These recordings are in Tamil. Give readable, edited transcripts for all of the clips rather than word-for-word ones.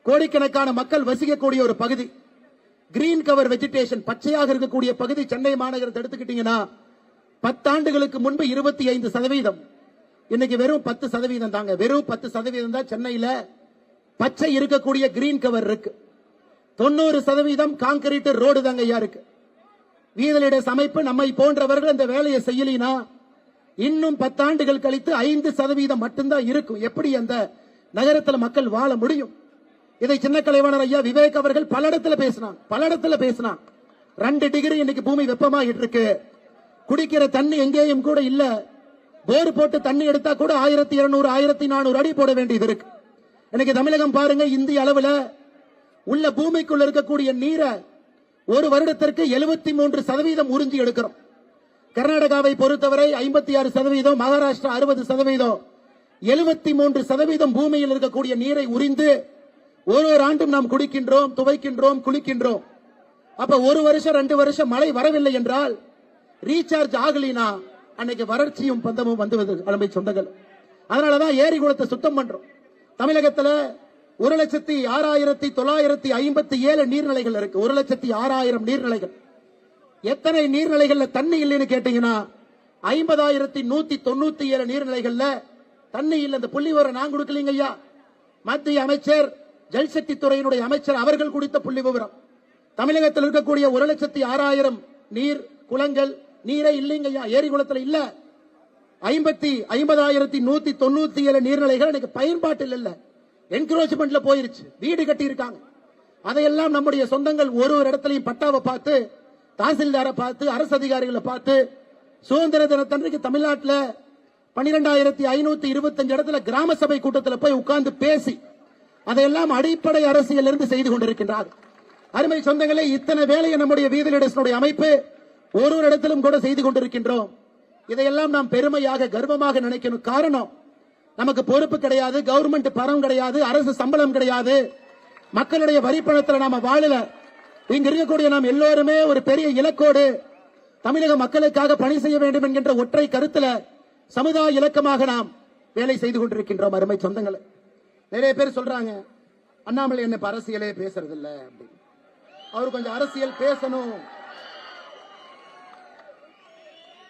கோடிக்கணக்கான மக்கள் வசிக்கக்கூடிய ஒரு பகுதி, கிரீன் கவர் வெஜிடேஷன், பச்சையாக இருக்கக்கூடிய பகுதி. சென்னை மாநகரத்தை எடுத்துக்கிட்டீங்கன்னா 10 ஆண்டுகளுக்கு முன்பு 25%, இன்னைக்கு வெறும் 10% தாங்க. வெறும் 10% தான் சென்னையில பச்சை இருக்கக்கூடிய கிரீன் கவர் இருக்கு. 90% கான்கிரீட் ரோடு தாங்க ஐயா இருக்கு. வீதலிட அமைப்பு நம்மை போன்றவர்கள் இந்த வேலையை செய்யலினா இன்னும் 10 ஆண்டுகள் கழித்து 5% மட்டும்தான் இருக்கும். எப்படி அந்த நகரத்தில் மக்கள் வாழ முடியும்? இதை சின்ன கலைவாணர் ஐயா விவேக் அவர்கள் பல இடத்துல பேசினான். 2 டிகிரி இன்னைக்கு பூமி வெப்பமாகிட்டு இருக்கு. குடிக்கிற தண்ணி எங்கேயும் கூட இல்ல. போர் போட்டு தண்ணி எடுத்தா கூட 1200 1400 அடி போட வேண்டியது இருக்கு. இன்னைக்கு தமிழகம் பாருங்க, இந்திய அளவுல உள்ள பூமிக்குள்ள இருக்கக்கூடிய நீரை ஒரு வருடத்திற்கு 73% உறிஞ்சி எடுக்கிறோம். கர்நாடகாவை பொறுத்தவரை 56%, மகாராஷ்டிரா 60%, 73% பூமியில் இருக்கக்கூடிய நீரை உறிந்து ஒரு ஆண்டும் நாம் குடிக்கின்றோம், துவைக்கின்றோம், குளிக்கின்றோம். அப்ப 1 வருஷம் 2 வருஷம் மழை வரவில்லை என்றால் ரீசார்ஜ் ஆகலினா அன்னைக்கு வறட்சியும் பந்தமும் வந்து அலம்பை சொந்தங்கள். அதனாலதான் ஏரி குளத்தை சுத்தம் பண்றோம். தமிழகத்தில் 1,06,957 நீர்நிலைகள் இருக்கு. 1,06,000 நீர்நிலைகள். எத்தனை நீர்நிலைகள்ல தண்ணி இல்லைன்னு கேட்டீங்கன்னா 50,197 நீர்நிலைகள்ல தண்ணி இல்லை. இந்த புள்ளி விவரம் நான் கொடுக்கலீங்க ஐயா. மத்திய அமைச்சர், ஜல்சக்தி துறையினுடைய அமைச்சர் அவர்கள் கொடுத்த புள்ளி விவரம். தமிழகத்தில் இருக்கக்கூடிய 1,06,000 நீர் குளங்கள் நீரே இல்லைங்க ஐயா. ஏரி குளத்துல இல்ல. 50,197 நீர்நிலைகள் எனக்கு பயன்பாட்டில் இல்ல, என்க்ரோச்மெண்ட்ல போயிருச்சு. வீடு கட்டி இருக்காங்க. அதையெல்லாம் நம்முடைய சொந்தங்கள் ஒரு இடத்துலையும் பட்டாவை பார்த்து, தாசில்தாரை பார்த்து, அரசு அதிகாரிகளை பார்த்து, சுதந்திர தினத்தன்றைக்கு தமிழ்நாட்டில் 12,525 இடத்துல கிராம சபை கூட்டத்தில் போய் உட்கார்ந்து பேசி அதையெல்லாம் அடிப்படை அரசியல் இருந்து செய்து கொண்டிருக்கின்றார். அருமை சொந்தங்களே, இத்தனை வேலையை நம்முடைய வீதிலிடனுடைய அமைப்பு ஒரு இடத்திலும் கூட செய்து கொண்டிருக்கின்றோம். இதையெல்லாம் நாம் பெருமையாக கர்வமாக நினைக்கணும். காரணம், நமக்கு பொறுப்பு கிடையாது, கவர்மெண்ட் பணம் கிடையாது, அரசு சம்பளம் கிடையாது, மக்களுடைய வரிப்பணத்தில் நாம வாழல. இங்க இருக்கக்கூடிய நாம் எல்லோருமே ஒரு பெரிய இலக்கோடு தமிழக மக்களுக்காக பணி செய்ய வேண்டும் என்கின்ற ஒற்றை கருத்துல சமுதாய இலக்கமாக நாம் வேலை செய்து கொண்டிருக்கின்றோம். அருமை சொந்தங்களை, நிறைய பேர் சொல்றாங்க அண்ணாமலை என்ன அரசியலே பேசுறது இல்ல அப்படின்னு. அவர் கொஞ்சம் அரசியல் பேசணும்,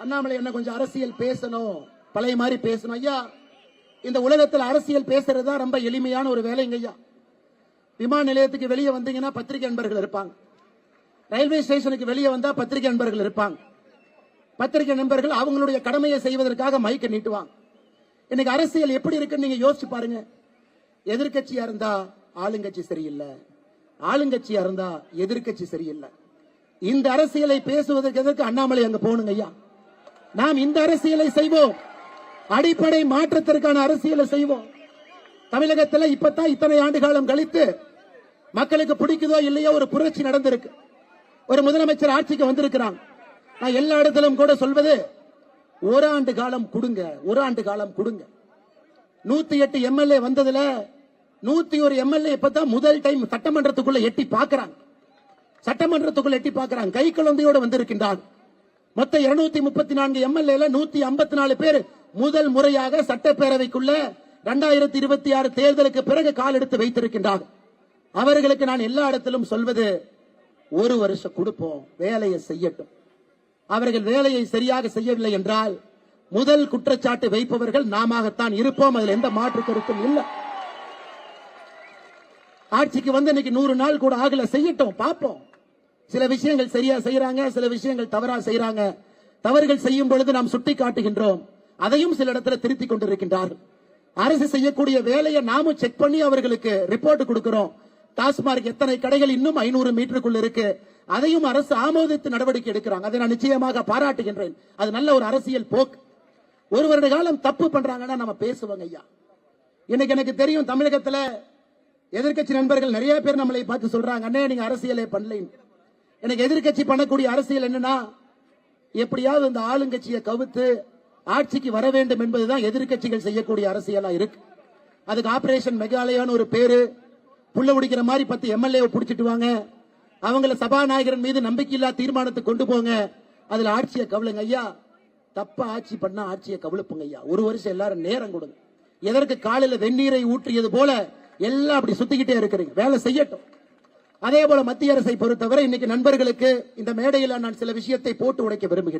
அண்ணாமலை என்ன கொஞ்சம் அரசியல் பேசணும், பழைய மாதிரி பேசணும். ஐயா, இந்த உலகத்தில் அரசியல் பேசுறது தான் ரொம்ப எளிமையான ஒரு வேலைங்க ஐயா. விமான நிலையத்துக்கு வெளியே வந்தீங்கன்னா பத்திரிகை நண்பர்கள் இருப்பாங்க. ரயில்வே ஸ்டேஷனுக்கு வெளியே வந்தா பத்திரிகை நண்பர்கள் இருப்பாங்க. பத்திரிகை நண்பர்கள் அவங்களுடைய கடமையை செய்வதற்காக மைக்க நீட்டுவாங்க. இன்னைக்கு அரசியல் எப்படி இருக்குன்னு நீங்க யோசிச்சு பாருங்க. எதிர்கட்சியா இருந்தா ஆளுங்கட்சி சரியில்லை, ஆளுங்கட்சியா இருந்தா எதிர்கட்சி சரியில்லை. இந்த அரசியலை பேசுவதற்கு எதற்கு அண்ணாமலை அங்க போகணுங்க ஐயா? நாம் இந்த அரசியலை செய்வோம், அடிப்படை மாற்றத்திற்கான அரசியலை செய்வோம். தமிழகத்தில் இப்பதான் இத்தனை ஆண்டு காலம் கழித்து மக்களுக்கு பிடிக்குதோ இல்லையோ ஒரு புரட்சி நடந்திருக்கு. ஒரு முதலமைச்சர் ஆட்சிக்கு வந்திருக்கிறாங்க. நான் எல்லா இடத்திலும் கூட சொல்வது, ஒரு ஆண்டு காலம் கொடுங்க, ஒரு ஆண்டு காலம் கொடுங்க. 108 எம்எல்ஏ வந்ததுல 101 எம்எல்ஏ இப்பதான் முதல் டைம் சட்டமன்றத்துக்குள்ள எட்டி பார்க்கிறாங்க. சட்டமன்றத்துக்குள்ள எட்டி பார்க்கிறாங்க, கை குழந்தையோடு வந்திருக்கின்றார். மொத்த 234 எம்எல்ஏ 154 பேர் முதல் முறையாக சட்டப்பேரவைக்குள்ள 2026 தேர்தலுக்கு பிறகு கால் எடுத்து வைத்திருக்கின்றார். அவர்களுக்கு நான் எல்லா இடத்திலும் சொல்வது, ஒரு வருஷம் கொடுப்போம், வேலையை செய்யட்டும். அவர்கள் வேலையை சரியாக செய்யவில்லை என்றால் முதல் குற்றச்சாட்டு வைப்பவர்கள் நாமத்தான் இருப்போம். அதில் எந்த மாற்று கருத்தும் இல்லை. ஆட்சிக்கு வந்து இன்னைக்கு 100 நாள் கூட ஆகல, செய்யட்டும், பார்ப்போம். சில விஷயங்கள் சரியா செய்யறாங்க, சில விஷயங்கள் தவறா செய்யறாங்க. தவறுகள் செய்யும் பொழுது நாம் சுட்டி காட்டுகின்றோம், அதையும் சில இடத்துல திருத்திக் கொண்டிருக்கின்றார்கள். அரசு செய்யக்கூடிய வேலையை நாமும் செக் பண்ணி அவர்களுக்கு ரிப்போர்ட் கொடுக்கிறோம். டாஸ்மார்க் எத்தனை கடைகள் இன்னும் 500 மீட்டருக்குள் இருக்கு, அதையும் அரசு ஆமோதித்து நடவடிக்கை எடுக்கிறாங்க. அதை நான் நிச்சயமாக பாராட்டுகின்றேன். அது நல்ல ஒரு அரசியல் போக்கு. ஒரு வருட காலம் தப்பு பண்றாங்கன்னா நம்ம பேசுவாங்க ஐயா. இன்னைக்கு எனக்கு தெரியும், தமிழகத்துல எதிர்கட்சி நண்பர்கள் நிறைய பேர் நம்மளை பார்த்து சொல்றாங்க, அண்ணே நீங்க அரசியலே பண்ணல. எனக்கு எதிர்கட்சி பண்ணக்கூடிய அரசியல் என்னன்னா, எப்படியாவது இந்த ஆளுங்கட்சியை கவுத்து ஆட்சிக்கு வர வேண்டும் என்பதுதான் எதிர்கட்சிகள் செய்யக்கூடிய அரசியலா இருக்கு. அதுக்கு ஆபரேஷன் மெகாலயான்னு ஒரு பேரு, புள்ள உடிக்கிற மாதிரி 10 எம்எல்ஏ புடிச்சிட்டு வாங்க, அவங்கள சபாநாயகரின் மீது நம்பிக்கையில்லா தீர்மானத்தை கொண்டு போங்க, அதுல ஆட்சியை கவலுங்க ஐயா. தப்பா ஆட்சி பண்ணா ஆட்சியை கவலுப்புங்க ஐயா. ஒரு வருஷம் எல்லாரும் நேரம் கொடுங்க. எதற்கு காலையில வெந்நீரை ஊற்றியது போல எல்லாம் அப்படி சுத்திக்கிட்டே இருக்கிறீங்க. வேலை செய்யட்டும். அதே போல மத்திய அரசை பொறுத்தவரை இன்னைக்கு நண்பர்களுக்கு இந்த மேடையில் நான் சில விஷயத்தை போட்டு உடைக்க விரும்புகிறேன்.